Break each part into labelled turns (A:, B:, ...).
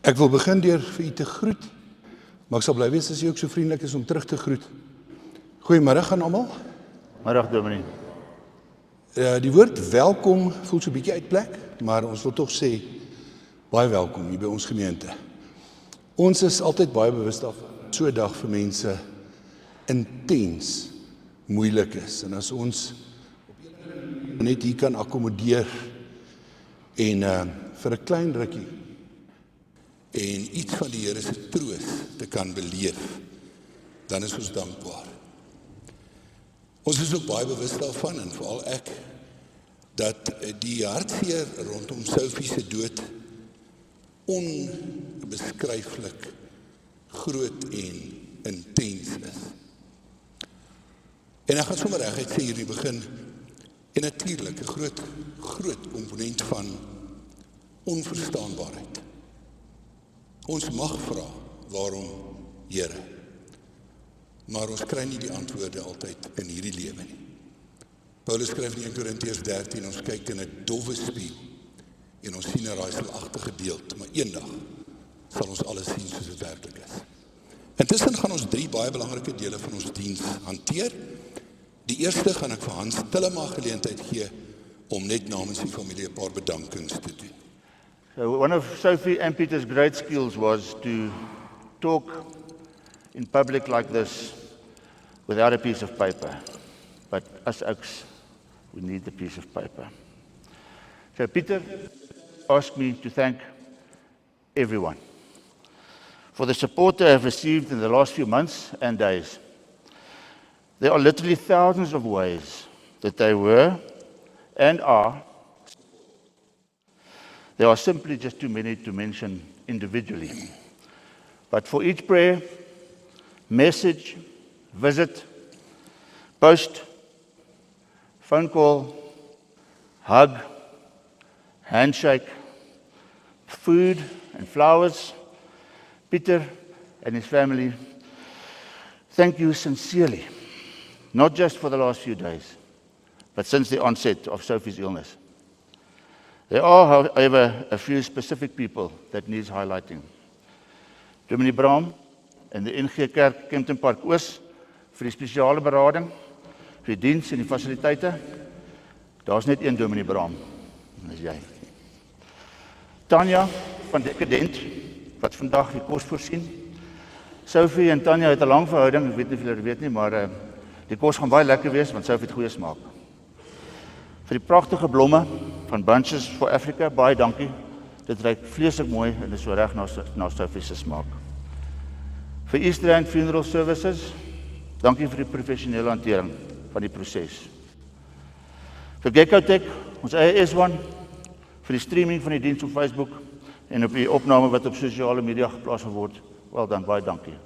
A: Ek wil begin deur vir u te groet, maar ek sal bly wees as u ook so vriendelik is om terug te groet. Goeiemiddag aan almal.
B: Middag, dominee.
A: Die woord welkom voel so 'n bietjie uit plek, maar ons wil tog sê, baie welkom hier by ons gemeente. Ons is altyd baie bewus daarvan, so 'n dag vir mense intens moeilik is. En as ons net hier kan akkommodeer en vir 'n klein rukkie en iets van die Here se troos te kan beleef, dan is ons dankbaar. Ons is ook baie bewus daarvan, en veral ek, dat die hartseer rondom Sophie se dood onbeskryflik groot en intens is. En ek gaan sommer reguit sê hier in die begin, en natuurlik 'n groot komponent van onverstaanbaarheid. Ons mag vra, waarom, Here? Maar ons kry nie die antwoorde altyd in hierdie lewe nie. Paulus skryf in 1 Korintiërs 13, ons kyk in 'n dowwe spieël en ons sien 'n raaiselagtige beeld, maar eendag sal ons alles sien soos dit werklik is. Intussen gaan ons 3 baie belangrike dele van ons diens hanteer. Die eerste gaan ek vir Hans Tillema geleentheid gee om net namens die familie 'n paar bedankings te doen.
B: So one of Sophie and Peter's great skills was to talk in public like this without a piece of paper. But us oaks, we need the piece of paper. So Peter asked me to thank everyone for the support they have received in the last few months and days. There are literally thousands of ways that they were and are. There are simply just too many to mention individually. But for each prayer, message, visit, post, phone call, hug, handshake, food and flowers, Peter and his family, thank you sincerely, not just for the last few days, but since the onset of Sophie's illness. There are, however, a few specific people that needs highlighting. Dominee Braam en die NG Kempton Park Oos vir die spesiale berading, vir die diens en die fasiliteite. Daar's net een Dominee Braam, en dis jy. Tanya van Dekadent, wat vandag die kos voorsien. Sophie en Tanya het 'n lang verhouding, ek weet nie of julle weet nie, maar die kos gaan baie lekker wees, want Sophie het goeie smaak. Vir die pragtige blomme van Bunches for Africa, baie dankie. Dit ruik vleeslik mooi en is so reg na Sophie se smaak. Vir Easter End Funeral Services, dankie vir die professionele hantering van die proses. Vir Gekotech, ons eie S1, vir die streaming van die diens op Facebook en op die opname wat op sosiale media geplaas word, wel dan, baie dankie.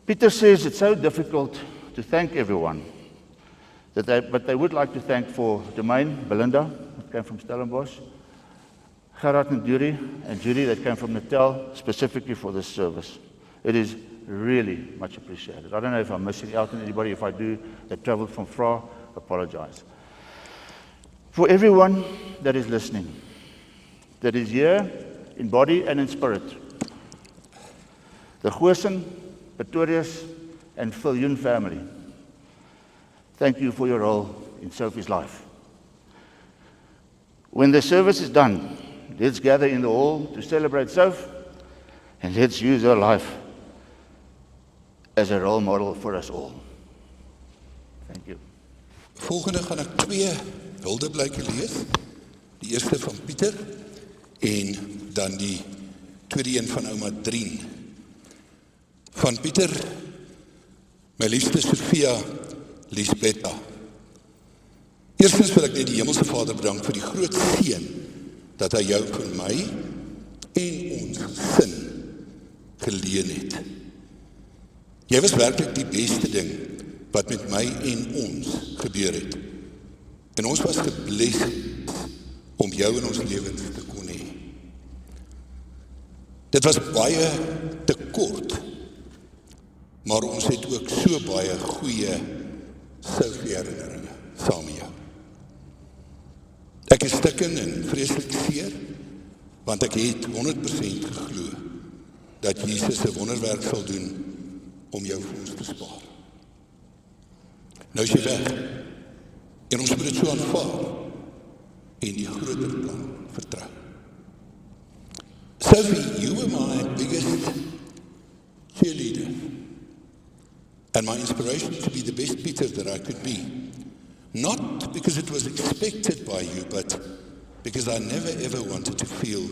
B: Peter says it's so difficult to thank everyone, but they would like to thank for Domain, Belinda, that came from Stellenbosch, Gerard and Judy that came from Natal, specifically for this service. It is really much appreciated. I don't know if I'm missing out on anybody. If I do, that traveled from far, apologize. For everyone that is listening, that is here in body and in spirit, the Goosen, Pretorius, and Viljoen family, thank you for your role in Sophie's life. When the service is done, let's gather in the hall to celebrate Soph, and let's use her life as a role model for us all. Thank you.
A: Volgende gaan ek 2 huldeblyke lees. Die eerste van Pieter en dan die tweede een van ouma Drien. Van Pieter, my liefste Sophia Elisabeth. Eerstens wil ek net die Hemelse Vader bedank vir die groot seën dat hy jou vir my en ons gesin geleen het. Jy was werklik die beste ding wat met my en ons gebeur het. En ons was gebless om jou in ons lewens te kon hê. Dit was baie te kort, maar ons het ook so baie goeie Sophie herinneringe saam met jou. Ek is stikken en vreeslik seer, Want ek het 100% geglo dat Jesus 'n wonderwerk sal doen om jou vir ons te spaar. Nou is jy weg. En ons moet dit so aanvaar en die groter plan vertrou. Sophie, you were my biggest cheerleader and my inspiration to be the best Peter that I could be. Not because it was expected by you, but because I never ever wanted to feel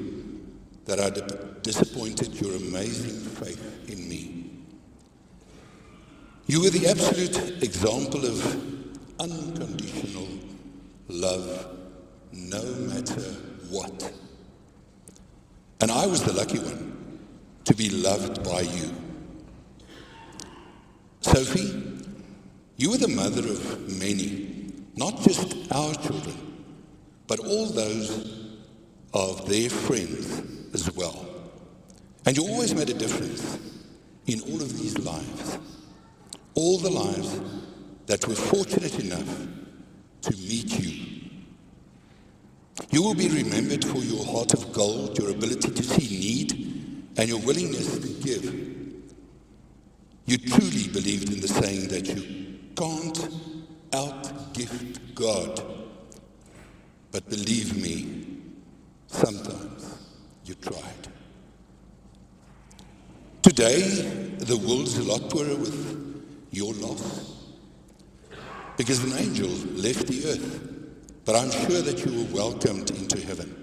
A: that I'd disappointed your amazing faith in me. You were the absolute example of unconditional love, no matter what. And I was the lucky one to be loved by you. Sophie, you were the mother of many, not just our children, but all those of their friends as well. And you always made a difference in all of these lives. All the lives that were fortunate enough to meet you. You will be remembered for your heart of gold, your ability to see need, and your willingness to give. You truly believed in the saying that you can't out-gift God. But believe me, sometimes you tried. Today, the world's a lot poorer with your loss, because an angel left the earth, but I'm sure that you were welcomed into heaven.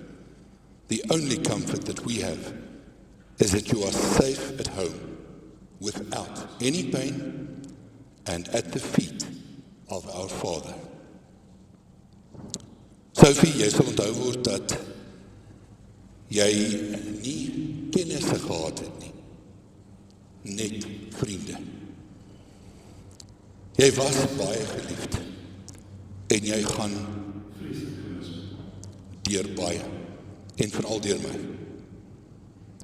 A: The only comfort that we have is that you are safe at home, without any pain, and at the feet of our Father. Sophie, jy sal onthou word dat jy nie kennisse gehad het nie, net vriende. Jy was baie geliefd en jy gaan deur baie en veral deur my.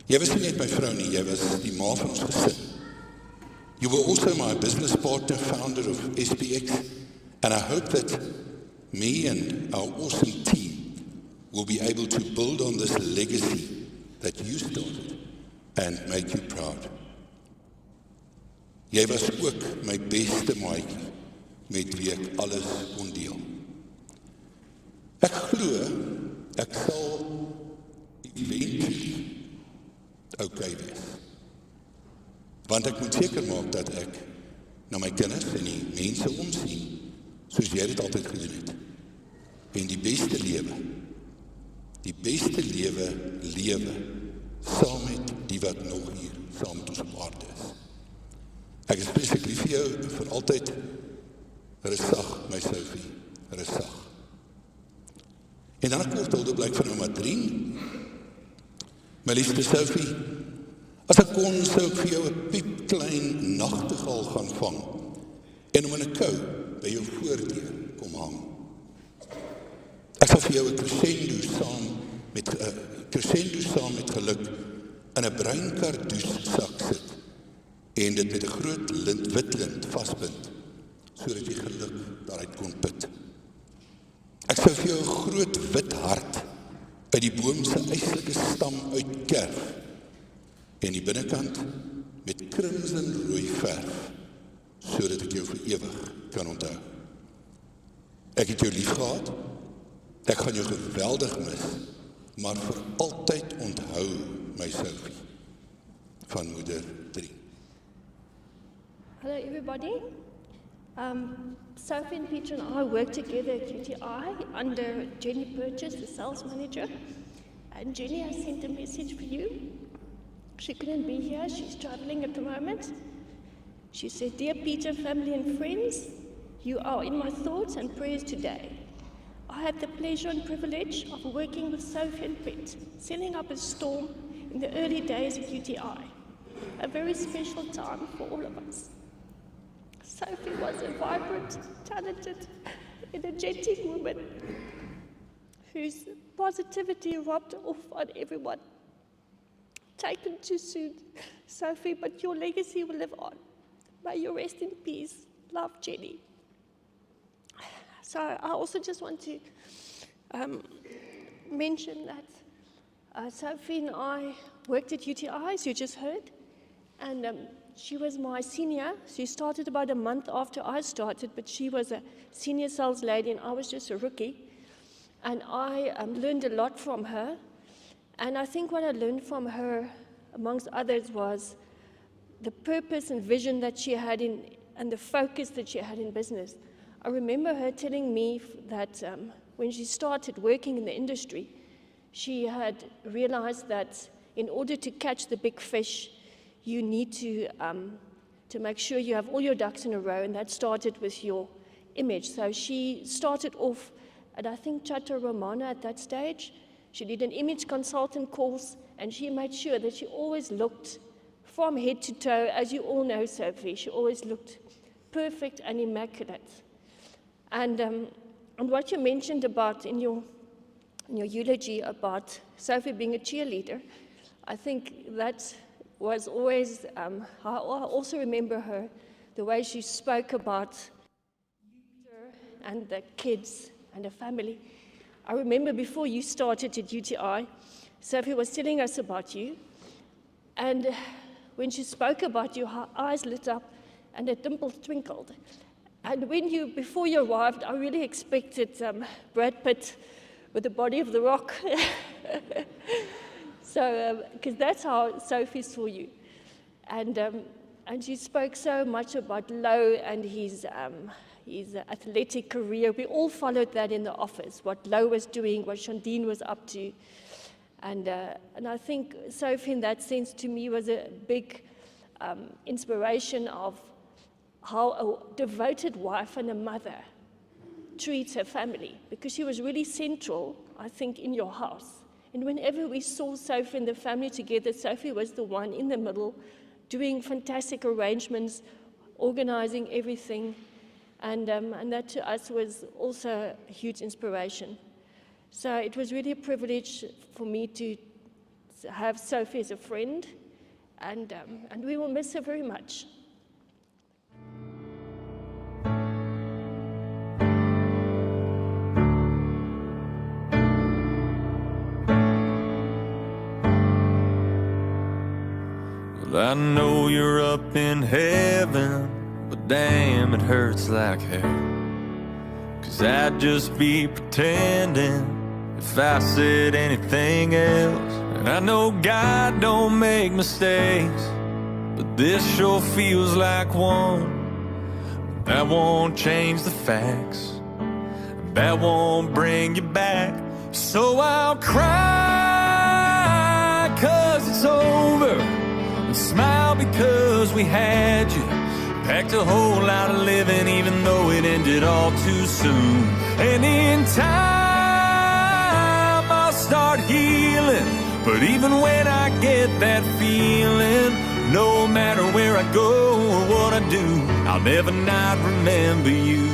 A: Jy was nie net my vrou nie, jy was die ma van ons gesin. You were also my business partner, founder of SPX, and I hope that me and our awesome team will be able to build on this legacy that you started and make you proud. Jy was ook my beste maatjie met wie ek alles kon deel. Ek glo ek sal eventually okay wees. Want ek moet seker maak dat ek na my kinders en die mense omsien soos jy dit altyd gedoen het. En die beste lewe lewe saam met die wat nog hier saam met ons op aarde is. Ek is spesifiek lief vir jou vir altyd. Rustig, my Sophie, rustig. En dan 'n kort huldeblyk van ouma Drien. My liefste Sophie, as ek kon, sou ek vir jou 'n piepklein nagtegaal gaan vang en hom in 'n kou by jou voordeur kom hang. Ek sal vir jou 'n crescendo saam met geluk in 'n bruin kardoes sak sit en dit met 'n groot wit lint vasbind sodat jy geluk daaruit kon put. Ek sou vir jou 'n groot wit hart uit die boom se eislike stam uitkerf en die binnekant met crimson rooi verf sodat ek jou vir ewig kan onthou. Ek het jou lief gehad. Ek gaan jou geweldig mis, maar vir altyd onthou my Sophie van moeder 3.
C: Hello everybody. Sophie and Peter and I work together at UTI under Jenny Purchase, the sales manager. And Jenny has sent a message for you. She couldn't be here, she's traveling at the moment. She said, "Dear Peter, family and friends, you are in my thoughts and prayers today. I had the pleasure and privilege of working with Sophie and Pete, setting up a store in the early days at UTI. A very special time for all of us. Sophie was a vibrant, talented, energetic woman whose positivity rubbed off on everyone. Taken too soon, Sophie, but your legacy will live on. May you rest in peace. Love, Jenny." So I also just want to mention that Sophie and I worked at UTI, as you just heard, and she was my senior. She started about a month after I started, but she was a senior sales lady and I was just a rookie. And I learned a lot from her. And I think what I learned from her, amongst others, was the purpose and vision that she had and the focus that she had in business. I remember her telling me that when she started working in the industry, she had realized that in order to catch the big fish, you need to make sure you have all your ducks in a row, and that started with your image. So she started off at, I think, Chateau Romana at that stage. She did an image consultant course, and she made sure that she always looked from head to toe. As you all know, Sophie, she always looked perfect and immaculate. And what you mentioned about in your eulogy about Sophie being a cheerleader, I think that was always, I also remember her, the way she spoke about her and the kids and the family. I remember before you started at UTI, Sophie was telling us about you, and when she spoke about you, her eyes lit up and her dimples twinkled. And before you arrived, I really expected Brad Pitt with the body of the Rock. So, because that's how Sophie saw you. And she spoke so much about Lo and his athletic career. We all followed that in the office, what Lo was doing, what Shandine was up to. And I think Sophie, in that sense, to me, was a big inspiration of how a devoted wife and a mother treats her family, because she was really central, I think, in your house. And whenever we saw Sophie and the family together, Sophie was the one in the middle, doing fantastic arrangements, organizing everything. And that to us was also a huge inspiration. So it was really a privilege for me to have Sophie as a friend, and we will miss her very much.
D: Well, I know you're up in heaven, but damn, it hurts like hell. 'Cause I'd just be pretending if I said anything else. And I know God don't make mistakes, but this sure feels like one. That won't change the facts, that won't bring you back. So I'll cry 'cause it's over, and smile because we had you. Packed a whole lot of living, even though it ended all too soon. And in time I'll start healing, but even when I get that feeling, no matter where I go or what I do, I'll never not remember you.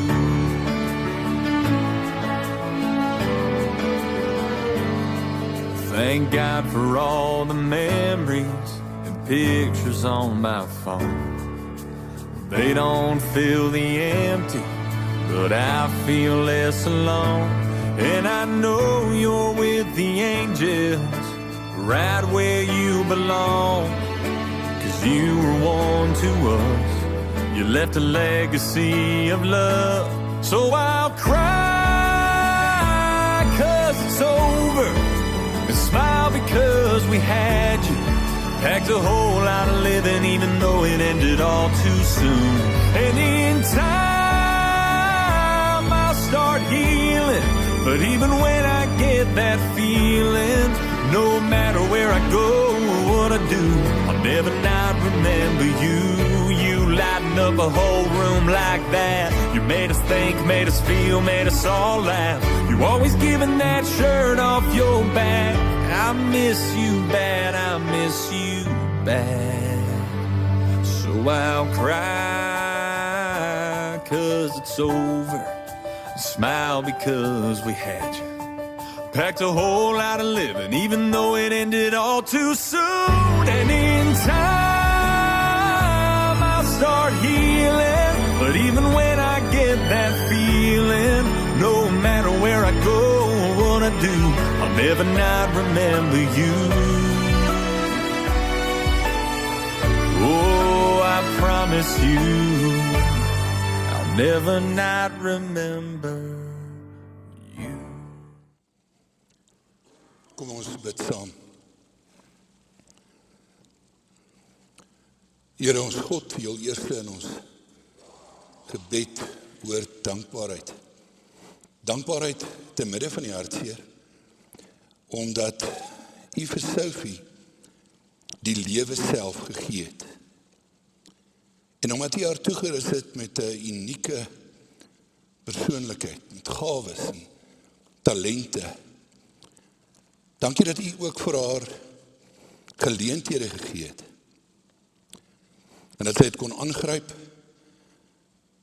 D: Thank God for all the memories and pictures on my phone. They don't fill the empty, but I feel less alone. And I know you're with the angels, right where you belong. 'Cause you were one to us, you left a legacy of love. So I'll cry 'cause it's over, and smile because we had you. Packed a whole lot of living, even though it ended all too soon. And in time I'll start healing, but even when I get that feeling, no matter where I go or what I do, I'll never not remember you. You lighten up a whole room like that. You made us think, made us feel, made us all laugh. You always giving that shirt off your back. I miss you bad, I miss you bad. So I'll cry 'cause it's over, smile because we had you. Packed a whole lot of living, even though it ended all too soon. And in time I'll start healing, but even when I get that feeling, no matter where I go or what I do, I'll never not remember you. Oh, I promise you, I'll never not remember you.
A: Kom ons bid saam. Here ons God, heel eerste in ons gebed hoor dankbaarheid. Dankbaarheid te midde van die hartseer, omdat U vir Sophie die lewe self gegee het. En omdat U haar toegerus het met 'n unieke persoonlikheid, met gawes en talente. Dankie dat U ook vir haar geleenthede gegee het. En dat sy het kon aangryp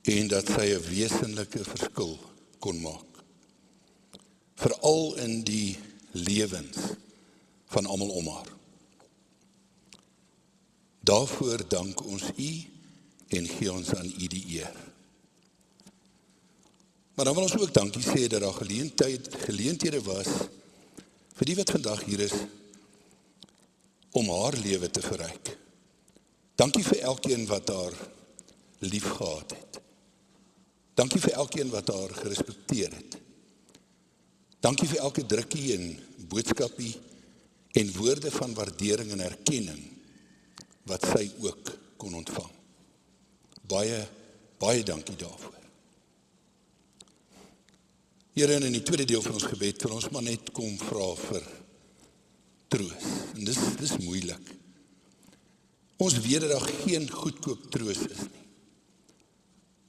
A: en dat sy 'n wesenlike verskil kon maak. Veral in die lewens van almal om haar. Daarvoor dank ons U en gee ons aan U die eer. Maar dan wil ons ook dankie sê dat daar geleenthede was vir die wat vandag hier is om haar lewe te verryk. Dankie vir elkeen wat haar lief gehad het. Dankie vir elkeen wat haar gerespekteer het. Dankie vir elke drukkie en boodskapie en woorde van waardering en erkenning wat sy ook kon ontvang. Baie, baie dankie daarvoor. Here, in die tweede deel van ons gebed wil ons maar net kom vra vir troos. En dis moeilik. Ons weet dat daar geen goedkoop troos is nie.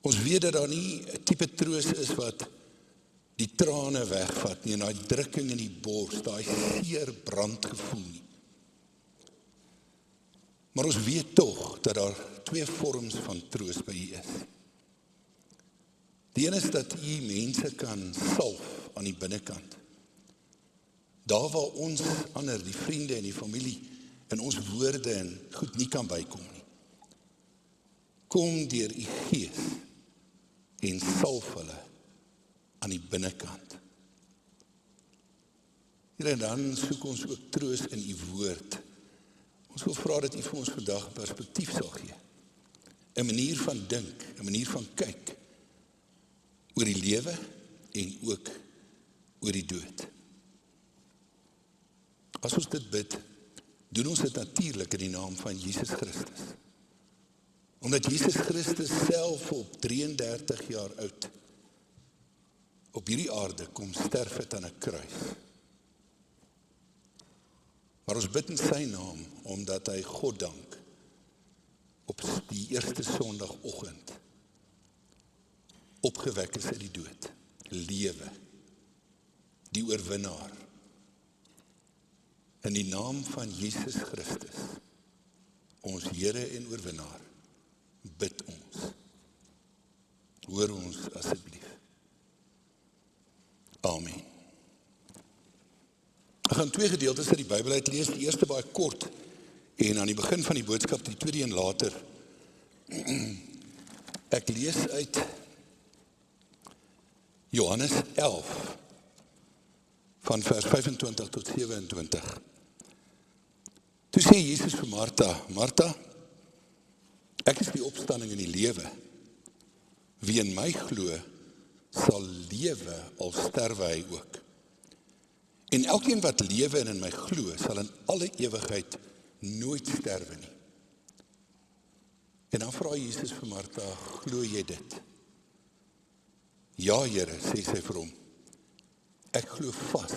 A: Ons weet dat daar nie 'n tipe troos is wat die trane wegvat nie, en daai drukking in die bors, daai seer brandgevoel nie. Maar ons weet tog dat daar twee vorms van troos by U is. Die een is dat U mense kan salf aan die binnekant. Daar waar ons ander, die vriende en die familie, in ons woorde en goed nie kan bykom nie. Kom deur U Gees en salf hulle aan die binnekant. Here, dan soek ons ook troos in U woord. Ons wil vra dat U vir ons vandag perspektief sal gee. 'n manier van dink, 'n manier van kyk oor die lewe en ook oor die dood. As ons dit bid, doen ons dit natuurlik in die naam van Jesus Christus. Omdat Jesus Christus self op 33 jaar oud op hierdie aarde kom sterf het aan 'n kruis. Maar ons bid in sy naam, omdat hy God dank op die eerste Sondagoggend opgewek is uit die dood, lewe, die oorwinnaar. In die naam van Jesus Christus, ons Here en oorwinnaar, bid ons. Hoor ons asseblief. Amen. Ek gaan twee gedeeltes uit die Bybel uitlees, die eerste baie kort, en aan die begin van die boodskap, die tweede en later. Ek lees uit Johannes 11, van vers 25 tot 27. Toe sê Jesus vir Martha, Martha, ek is die opstanding en die lewe. Wie in my glo, sal lewe al sterwe hy ook. En elkeen wat lewe en in my glo, sal in alle ewigheid nooit sterwe nie. En dan vra Jesus vir Martha, glo jy dit? Ja, Here, sê sy vir hom. Ek glo vas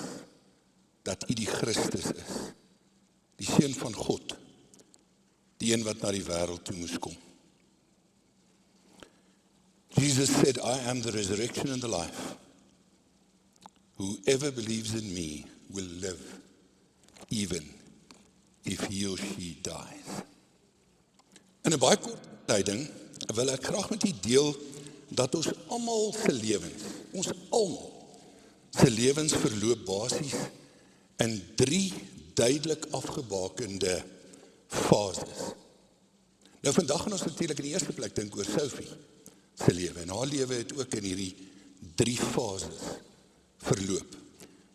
A: dat U die Christus is, die Seun van God, die een wat na die wêreld toe moes kom. Jesus said, I am the resurrection and the life. Whoever believes in me will live, even if he or she dies. In 'n baie kort leiding wil ek graag met U deel dat ons almal se lewens, ons almal se lewens verloop basies in 3 duidelik afgebakende fases. Nou vandag gaan ons natuurlik in die eerste plek dink oor Sophie se lewe. En haar lewe het ook in hierdie 3 fases verloop.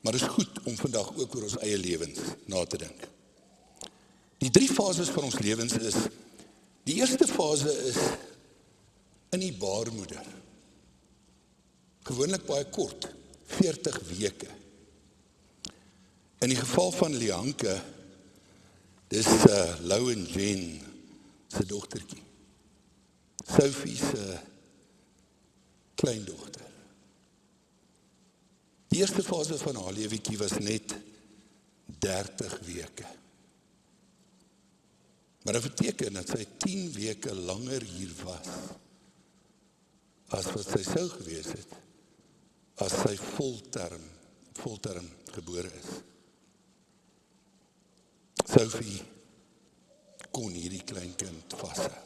A: Maar dit is goed om vandag ook oor ons eie lewens na te dink. Die 3 fases van ons lewens is, die eerste fase is in die baarmoeder. Gewoonlik baie kort, 40 weke. In die geval van Lianke, dis Lou en Jen se dogtertjie. Sophie se kleindogter. Die eerste fase van haar lewetjie was net 30 weke. Maar dit beteken dat sy 10 weke langer hier was, as wat sy sou gewees het, as sy volterm gebore is. Sophie kon hierdie kleinkind vashou.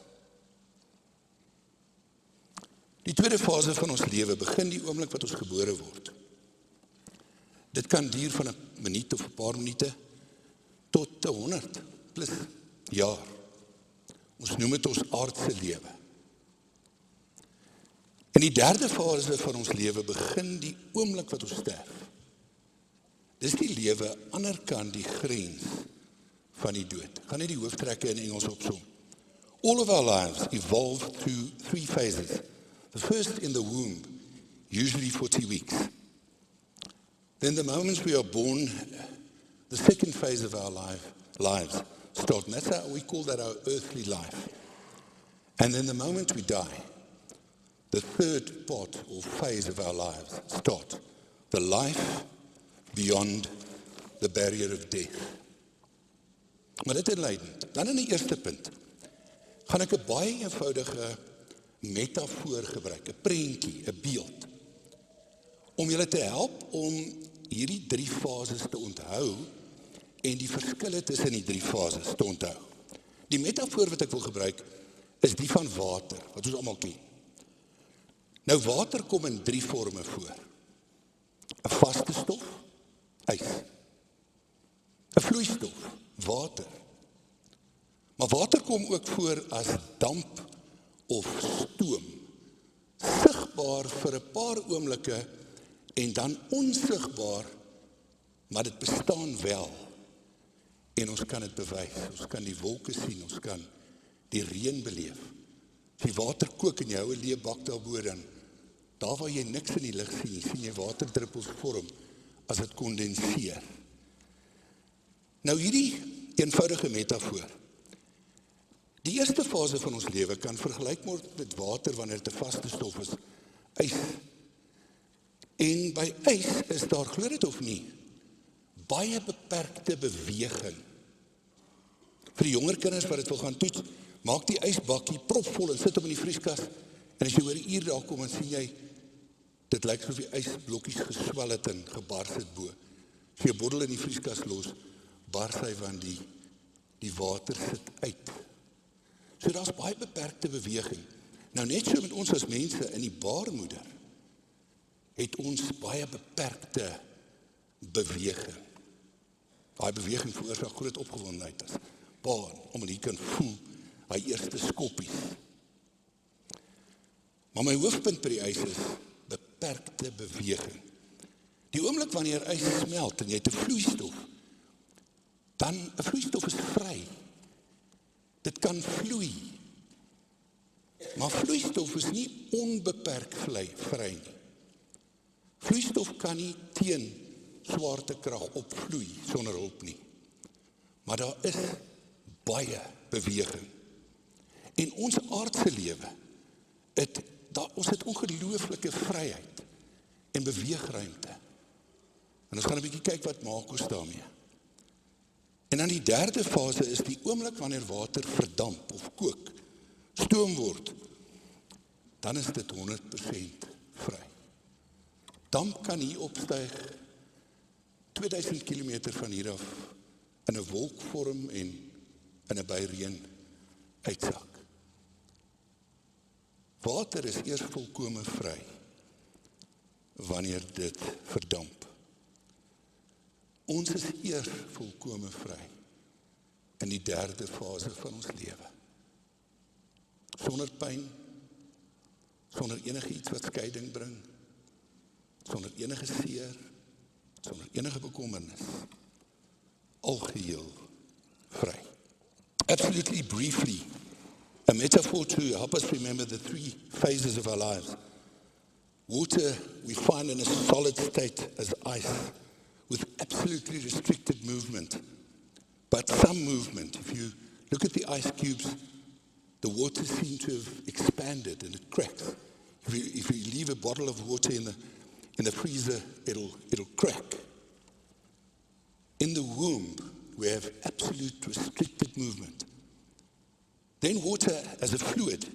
A: Die tweede fase van ons lewe begin die oomblik wat ons gebore word. Dit kan duur van 'n minuut of 'n paar minute tot 100 plus jaar. Ons noem dit ons aardse lewe. In die derde fase van ons lewe begin die oomblik wat ons sterf. Dis die lewe anderkant die grens van die dood. Gaan net die hooftrekke in Engels opsom. All of our lives evolve through 3 phases. The first in the womb, usually 40 weeks. Then the moment we are born, the second phase of our lives start. And that's how we call that our earthly life. And then the moment we die, the third part or phase of our lives start. The life beyond the barrier of death. Maar dit inleidend. Dan in die eerste punt gaan ek 'n baie eenvoudige metafoor gebruik, 'n prentjie, 'n beeld, om julle te help om hierdie 3 fases te onthou en die verskille tussen die 3 fases te onthou. Die metafoor wat ek wil gebruik is die van water, wat ons almal ken. Nou water kom in 3 forme voor. 'n vaste stof, ys. 'n vloeistof, water. Maar water kom ook voor as damp of stoom. Sigbaar vir 'n paar oomblikke en dan onsigbaar, maar dit bestaan wel. En ons kan dit bewys. Ons kan die wolke sien, ons kan die reën beleef. As die water kook en jy hou 'n leë bak daarbo, dan daar waar jy niks in die lig sien, sien jy waterdruppels vorm as dit kondenseer. Nou hierdie eenvoudige metafoor. Die eerste fase van ons lewe kan vergelyk word met water wanneer dit 'n vaste stof is, ys. En by ys is daar, glo dit of nie, baie beperkte beweging. Vir die jonger kinders wat dit wil gaan toets, maak die ysbakkie propvol en sit hom in die vrieskas. En as jy oor 'n uur daar kom, dan sien jy, dit lyk soos die ysblokkies geswel het en gebars het bo. As jy 'n bottel in die vrieskas los, bars hy want die water sit uit. So daar's baie beperkte beweging. Nou net so met ons as mense in die baarmoeder, het ons baie beperkte beweging. Daai beweging veroorsaak groot opgewondenheid as pa, omdat jy kan voel, hy eerste skoppies. Maar my hoofpunt by die ys is beperkte beweging. Die oomblik wanneer ys smelt en jy het 'n vloeistof, dan 'n vloeistof is vry. Dit kan vloei. Maar vloeistof is nie onbeperk vry nie. Vloeistof kan nie teen swaartekrag opvloei sonder hulp nie. Maar daar is baie beweging. En ons aardse lewe, ons het ongelooflike vryheid en beweegruimte. En ons gaan 'n bietjie kyk wat maak ons daarmee. En dan die derde fase is die oomblik wanneer water verdamp of kook, stoom word, dan is dit 100% vry. Damp kan hier opstyg 2000 km van hier af in 'n wolkvorm en in 'n byreën uitsak. Water is eers volkome vry wanneer dit verdamp. Ons is eers volkome vry in die derde fase van ons lewe. Sonder pyn, sonder enige iets wat skeiding bring, sonder enige seer, sonder enige bekommernis, algeheel vry. Absolutely briefly, a metaphor to help us remember the three phases of our lives. Water we find in a solid state as ice, with absolutely restricted movement. But some movement, if you look at the ice cubes, the water seems to have expanded and it cracks. If you leave a bottle of water in the freezer, it'll crack. In the womb, we have absolute restricted movement. Then water as a fluid,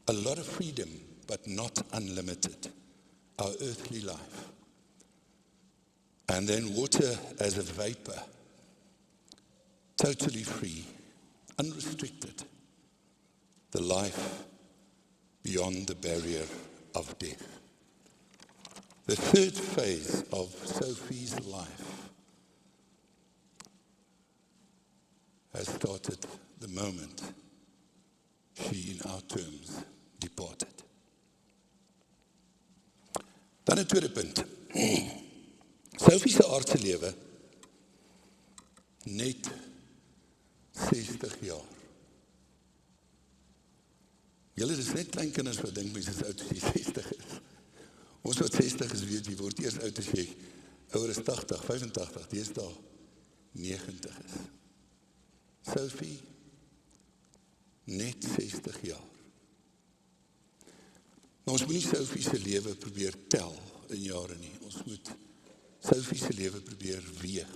A: a lot of freedom, but not unlimited. Our earthly life. And then water as a vapor, totally free, unrestricted. The life beyond the barrier of death. The third phase of Sophie's life has started the moment she, in our terms, departed. Dan 'n tweede punt. Sophie se aardse lewe, net 60 jaar. Julle, dis net klein kinders wat dink mense is oud as jy 60 is. Ons wat 60 is weet, jy word eers oud as jy ouer is 80, 85, deesdae 90 is. Sophie, net 60 jaar. Maar ons moet nie Sophie se lewe probeer tel in jare nie. Ons moet Sophie se lewe probeer weeg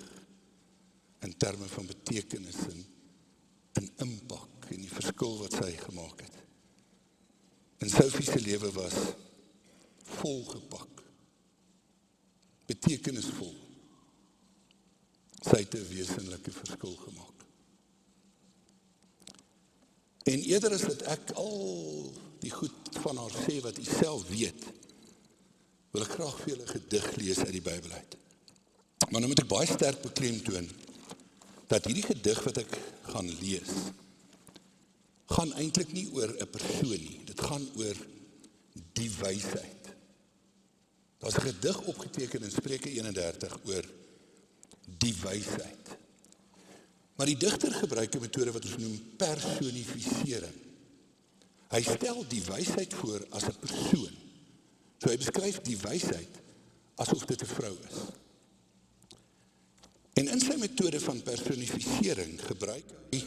A: in terme van betekenis en impak en die verskil wat sy gemaak het. En Sophie se lewe was volgepak, betekenisvol. Sy het 'n wesenlike verskil gemaak. En eerder as dat ek al die goed van haar sê wat ek self weet, wil ek graag vir julle 'n gedig lees uit die Bybel uit. Maar nou moet ek baie sterk beklemtoon dat hierdie gedig wat ek gaan lees, gaan eintlik nie oor 'n persoon nie. Dit gaan oor die wysheid. Daar's 'n gedig opgeteken in Spreuke 31 oor die wysheid. Maar die digter gebruik 'n metode wat ons noem personifisering. Hy stel die wysheid voor as 'n persoon. So hy beskryf die wysheid asof dit 'n vrou is. En in sy metode van personifisering gebruik hy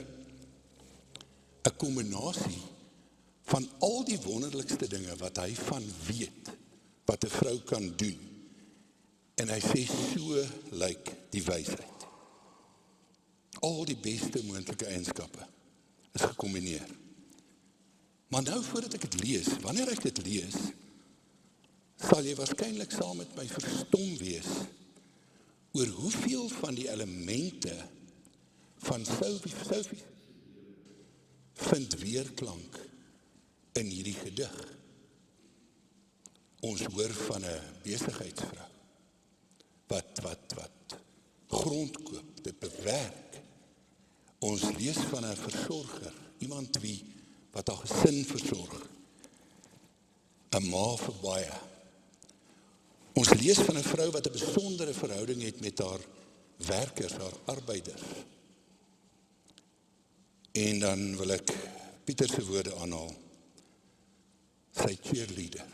A: 'n kombinasie van al die wonderlikste dinge wat hy van weet, wat 'n vrou kan doen. En hy sê, so lyk die wysheid. Al die beste moontlike eienskappe is gekombineer. Maar nou voordat ek dit lees, wanneer ek dit lees, sal jy waarskynlik saam met my verstom wees oor hoeveel van die elemente van Sophie vind weerklank in hierdie gedig. Ons hoor van 'n besigheidsvrou wat grond koop, dit bewerk. Ons lees van 'n versorger, iemand wat haar gesin versorg. 'n ma vir baie. Ons lees van 'n vrou wat 'n besondere verhouding het met haar werkers, haar arbeiders. En dan wil ek Pieter se woorde aanhaal. Sy cheerleader.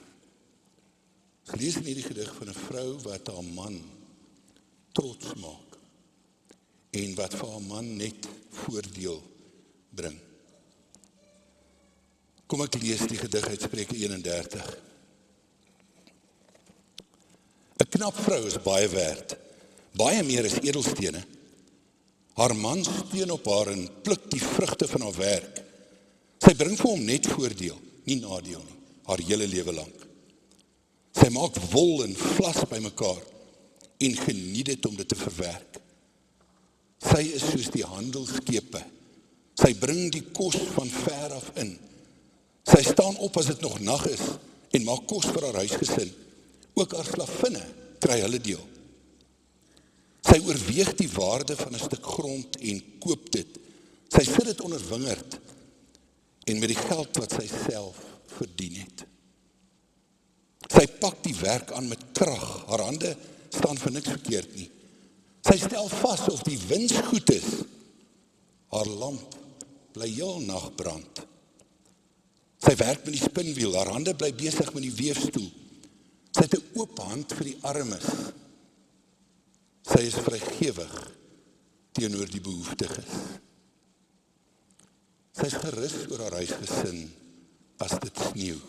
A: Ons lees in hierdie gedig van 'n vrou wat haar man trots maak en wat vir haar man net voordeel bring. Kom ek lees die gedig uit Spreuke 31. 'n knap vrou is baie werd, baie meer as edelstene. Haar man steun op haar en pluk die vrugte van haar werk. Sy bring vir hom net voordeel, nie nadeel nie, haar hele lewe lank. Sy maak wol en vlas bymekaar en geniet dit om dit te verwerk. Sy is soos die handelskepe. Sy bring die kos van ver af in. Sy staan op as dit nog nag is en maak kos vir haar huisgesin. Ook haar slavinne kry hulle deel. Sy oorweeg die waarde van 'n stuk grond en koop dit. Sy sit dit onder wingerd en met die geld wat sy self verdien het. Sy pak die werk aan met krag. Haar hande staan vir niks verkeerd nie. Sy stel vas of die wins goed is. Haar lamp bly heel nag brand. Sy werk met die spinwiel, haar hande bly besig met die weefstoel. Sy het 'n oop hand vir die armes. Sy is vrygewig teenoor die behoeftiges. Sy is gerus oor haar huisgesin as dit sneeu.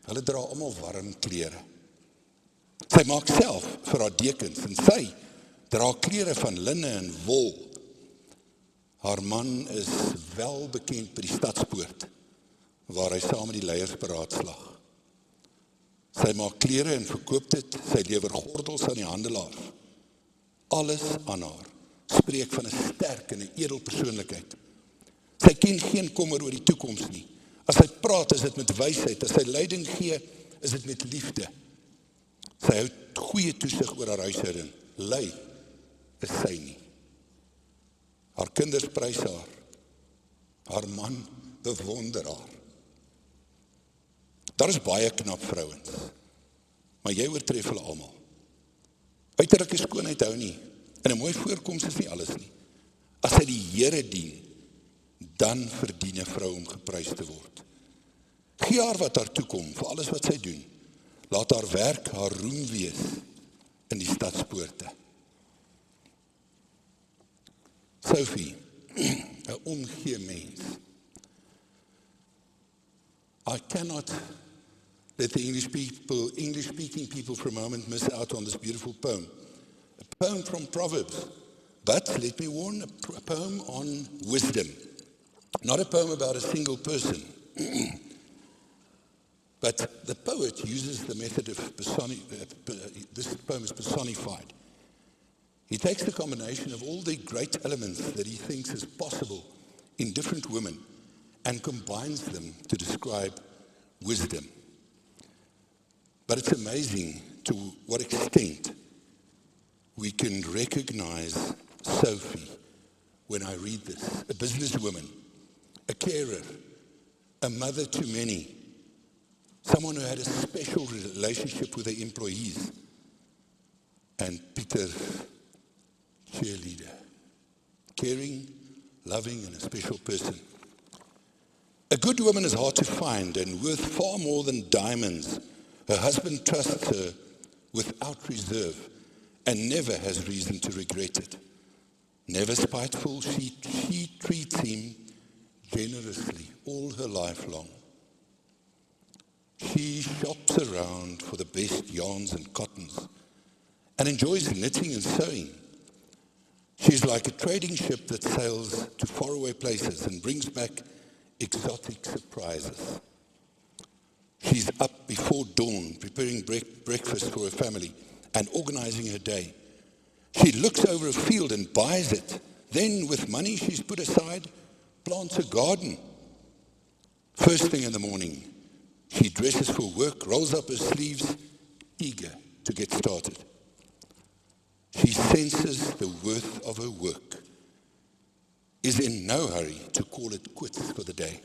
A: Hulle dra almal warm klere. Sy maak self vir haar dekens en sy dra klere van linne en wol. Haar man is wel bekend by die stadspoort, waar hy saam met die leiers beraadslag. Sy maak klere en verkoop dit, sy lewer gordels aan die handelaars. Alles aan haar spreek van 'n sterk en 'n edel persoonlikheid. Sy ken geen kommer oor die toekoms nie. As sy praat, is dit met wysheid. As sy leiding gee, is dit met liefde. Sy hou goeie toesig oor haar huishouding. Lei is sy nie. Haar kinders prys haar. Haar man bewonder haar. Daar is baie knap vrouens, maar jy oortref hulle almal. Uiterlike skoonheid hou nie, en 'n mooi voorkoms is nie alles nie. As sy die Here dien, dan verdien 'n vrou om geprys te word. Gee haar wat haar toekom vir alles wat sy doen. Laat haar werk haar roem wees in die stadspoorte. Sophie, 'n omgee mens. I cannot let the English-speaking people for a moment miss out on this beautiful poem. A poem from Proverbs, but let me warn, a poem on wisdom. Not a poem about a single person. But the poet uses the method of this poem is personified. He takes the combination of all the great elements that he thinks is possible in different women and combines them to describe wisdom. But it's amazing to what extent we can recognize Sophie when I read this. A businesswoman, a carer, a mother to many, someone who had a special relationship with her employees, and Peter, cheerleader, caring, loving, and a special person. A good woman is hard to find and worth far more than diamonds. Her husband trusts her without reserve and never has reason to regret it. Never spiteful, she treats him generously all her life long. She shops around for the best yarns and cottons and enjoys knitting and sewing. She's like a trading ship that sails to faraway places and brings back exotic surprises. She's up before dawn, preparing breakfast for her family and organizing her day. She looks over a field and buys it. Then, with money she's put aside, plants a garden. First thing in the morning, she dresses for work, rolls up her sleeves, eager to get started. She senses the worth of her work, is in no hurry to call it quits for the day.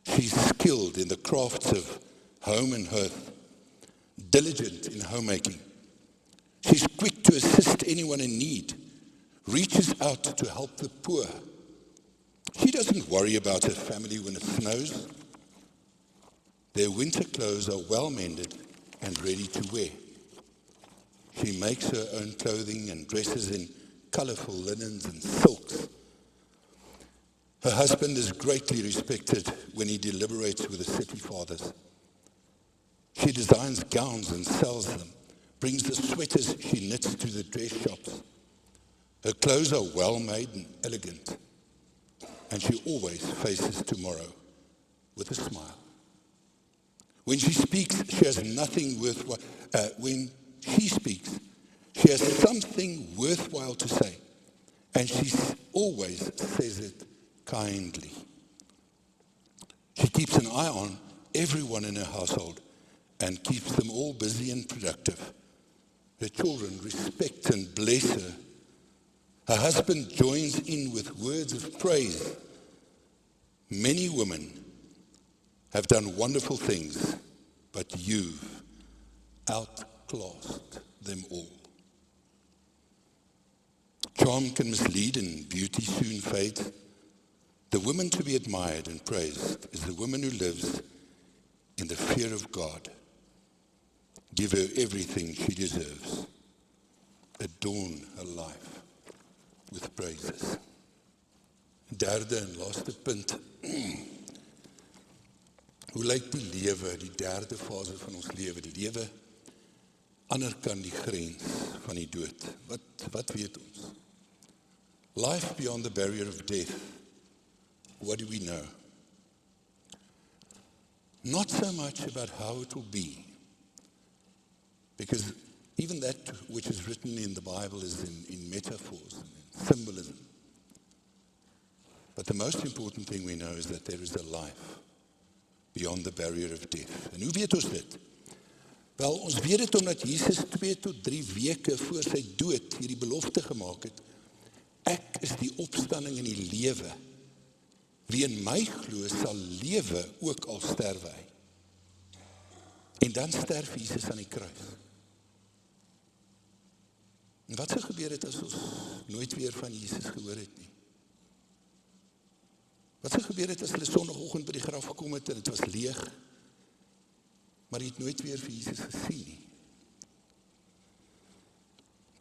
A: She's skilled in the crafts of home and hearth, diligent in homemaking. She's quick to assist anyone in need, reaches out to help the poor. She doesn't worry about her family when it snows. Their winter clothes are well mended and ready to wear. She makes her own clothing and dresses in colorful linens and silks. Her husband is greatly respected when he deliberates with the city fathers. She designs gowns and sells them, brings the sweaters she knits to the dress shops. Her clothes are well made and elegant, and she always faces tomorrow with a smile. When she speaks, she has nothing worthwhile. When she speaks, she has something worthwhile to say, and she always says it kindly. She keeps an eye on everyone in her household and keeps them all busy and productive. Her children respect and bless her. Her husband joins in with words of praise. Many women have done wonderful things, but you've outclassed them all. Charm can mislead and beauty soon fades. The woman to be admired and praised is the woman who lives in the fear of God. Give her everything she deserves. Adorn her life with praises. Derde en laaste punt. Hoe lyk die lewe, die derde fase van ons lewe? Die lewe ander kan die grens van die dood. Wat weet ons? Life beyond the barrier of death. What do we know? Not so much about how it will be, because even that which is written in the Bible is in metaphors and in symbolism. But the most important thing we know is that there is a life beyond the barrier of death. En hoe weet ons dit? Wel, ons weet dit omdat Jesus 2 tot 3 weke voor sy dood hierdie belofte gemaak het. Ek is die opstanding en die lewe. Wie in my glo sal lewe ook al sterwe hy. En dan sterf Jesus aan die kruis. En wat sou gebeur het as ons nooit weer van Jesus gehoor het nie? Wat sou gebeur het as hulle sondagoggend by die graf gekom het en dit was leeg, maar hy het nooit weer vir Jesus gesien nie?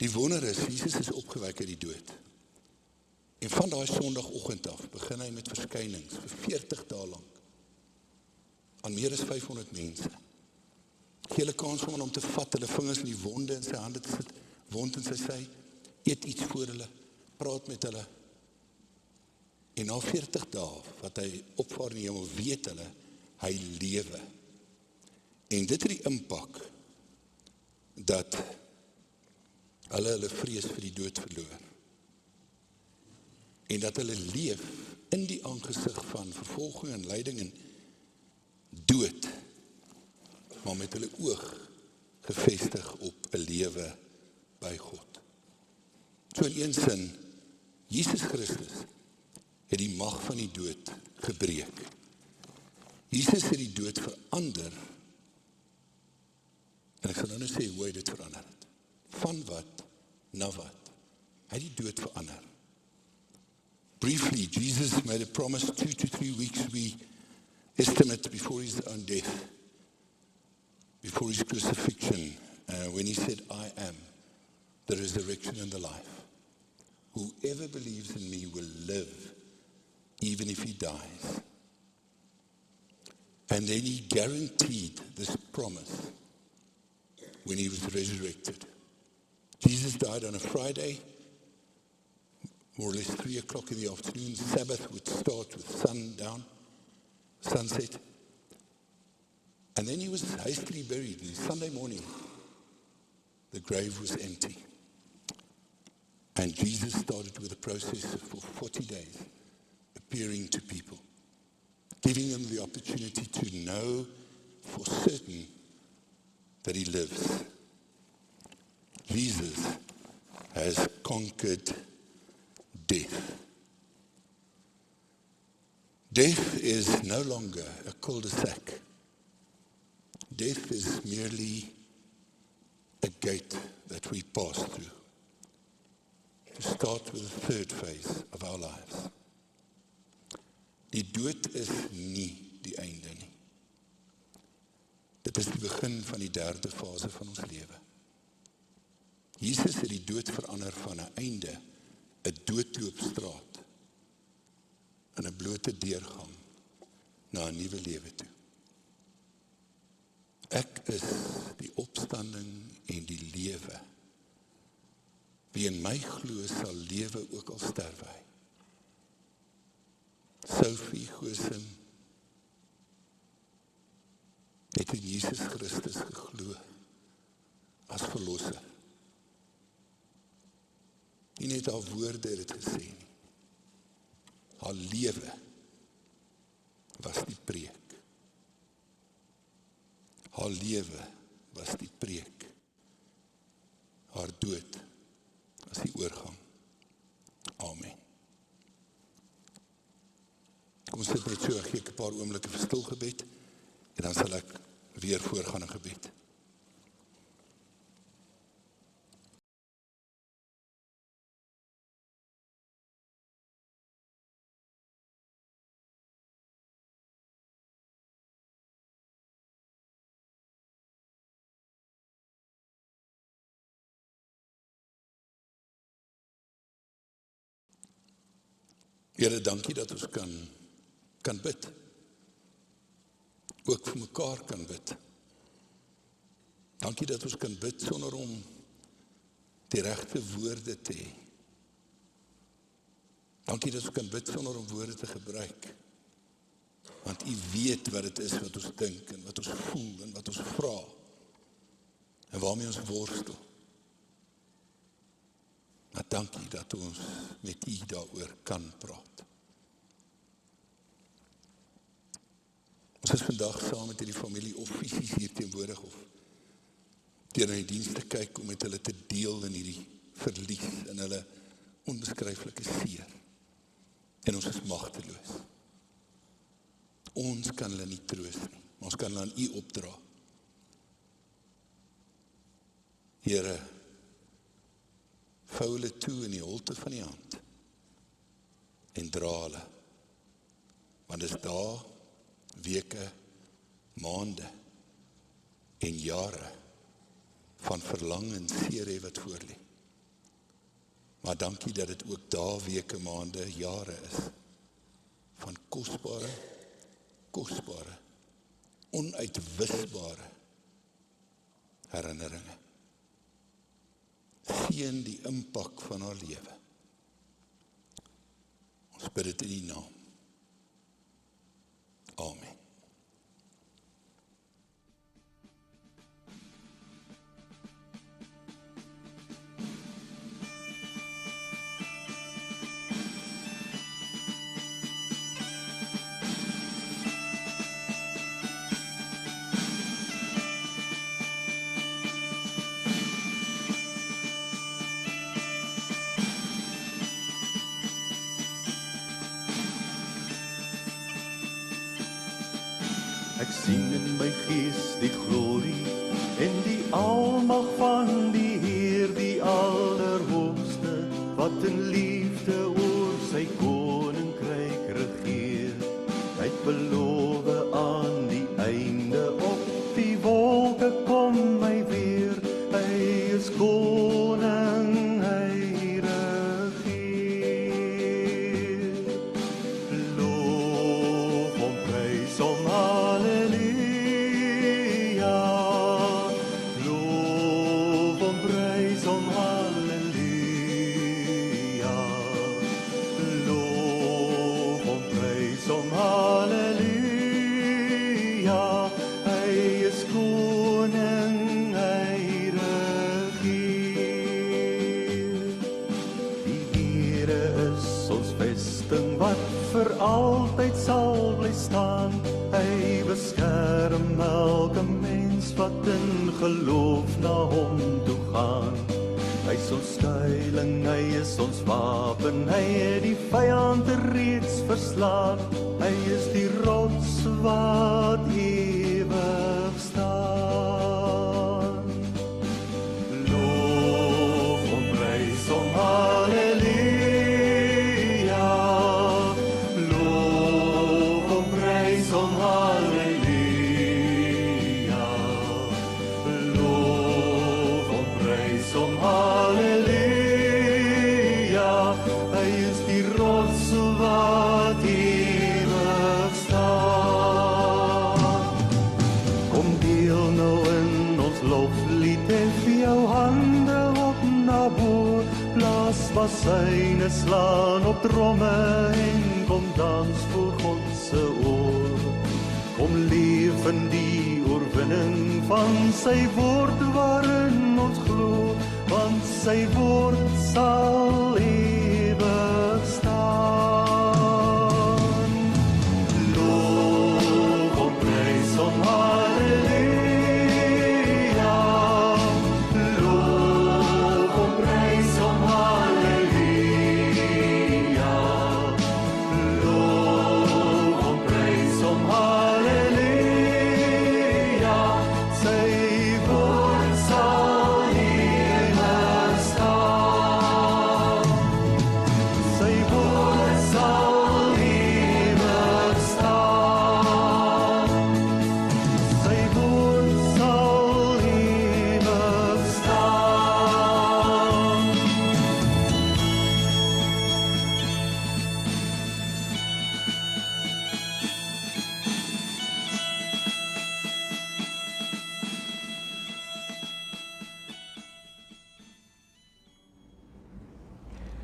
A: Die wonder is, Jesus is opgewek uit die dood. En van daai sondagoggend af begin hy met verskynings vir 40 dae lank aan meer as 500 mense. Gee hulle kans om te vat, hulle vingers in die wonde in sy hande te sit, wond in sy sy, eet iets voor hulle, praat met hulle. En na 40 dae, wat hy opvaar in die hemel, weet hulle, hy lewe. En dit het die impak, dat hulle vrees vir die dood verloor. En dat hulle leef in die aangesig van vervolging en lyding en dood, maar met hulle oog gefestig op 'n lewe by God. So in een sin, Jesus Christus het die mag van die dood gebreek. Jesus het die dood verander, en ek sal nou sê hoe hy dit verander het. Van wat na wat? Hy het die dood verander. Briefly, Jesus made a promise 2 to 3 weeks, we estimate, before his own death, before his crucifixion, when he said, I am the resurrection and the life. Whoever believes in me will live, even if he dies. And then he guaranteed this promise when he was resurrected. Jesus died on a Friday, more or less 3 o'clock in the afternoon. Sabbath would start with sunset. And then he was hastily buried. And Sunday morning, the grave was empty. And Jesus started with a process for 40 days, appearing to people, giving them the opportunity to know for certain that he lives. Jesus has conquered death. Death is no longer a cul-de-sac. Death is merely a gate that we pass through to start with the third phase of our lives. Die dood is nie die einde nie. Dit is die begin van die derde fase van ons lewe. Jesus het die dood verander van 'n einde, 'n doodloopstraat, en 'n blote deurgang na 'n nuwe lewe toe. Ek is die opstanding en die lewe. Wie in my glo sal lewe ook al sterwe hy. Sophia Goosen het in Jesus Christus geglo as verlosser. Nie net haar woorde het dit gesê nie. Haar lewe was die preek. Haar lewe was die preek. Haar dood was die oorgang. Amen. Kom ons sit net so, ek gee 'n paar oomblikke vir stil gebed, en dan sal ek weer voorgaan in gebed. Here, dankie dat ons kan bid. Ook vir mekaar kan bid. Dankie dat ons kan bid sonder om die regte woorde te hê. Dankie dat ons kan bid sonder om woorde te gebruik. Want U weet wat dit is wat ons dink en wat ons voel en wat ons vra en waarmee ons worstel. Maar dankie dat ons met U daaroor kan praat. Ons is vandag saam met hierdie familie of fisies hier teenwoordig of deur na die diens te kyk om met hulle te deel in hierdie verlies en hulle onbeskryflike seer. En ons is magteloos. Ons kan hulle nie troos nie, maar ons kan hulle aan U opdra. Here, vou hulle toe in die holte van die hand en dra hulle. Want dis dae, weke, maande en jare van verlang en seer hê wat voorlê. Maar dankie dat dit ook dae, weke, maande, jare is van kosbare, onuitwisbare herinneringe. Seën die impak van haar lewe. Ons bid dit in die naam. Amen.
E: Ek sien in my gees die glorie en die almag van die Heer, die Allerhoogste, wat in liefde oor sy koninkryk regeer. Hy het beloof aan die einde op die wolke kom hy weer. Hy is koning, hy regeer. Loof hom, prys hom, halleluja. Loof hom, prys hom, halleluja. Loof hom, prys hom, halleluja. Hy is koning, hy regeer. Die Here is ons vesting wat vir altyd sal bly staan. Hy beskerm elke mens wat in geloof na hom toe gaan. Hy is ons skuiling, hy is ons wapen, hy het die vyand reeds verslaan. Hy is die rots wat ewig staan. Loof hom, prys hom, halleluja. Loof hom, prys hom, halleluja. Loof hom, prys hom, halleluja. Hy is die rots wat ewig staan. Kom deel nou in ons loflied en vir jou hande op na bo. Blaas bassyne, slaan op tromme en kom dans voor God se oor. Kom leef in die oorwinning van sy woord waarin ons glo, want sy woord sal ewig staan. Loof hom, prys hom, halleluja. Loof hom, prys hom, halleluja. Loof hom, prys hom, halleluja. Sy woord sal ewig staan.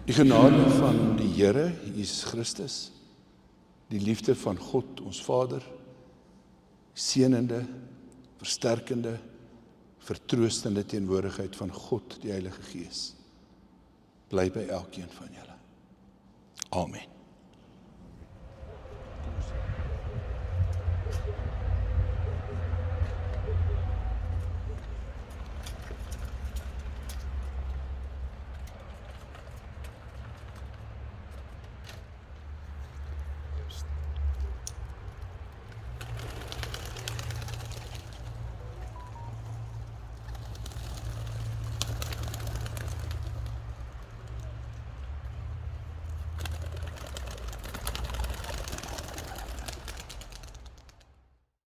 A: Die genade van die Here Jesus Christus, die liefde van God ons Vader, seënende, versterkende, vertroostende teenwoordigheid van God die Heilige Gees, bly by elkeen van julle. Amen.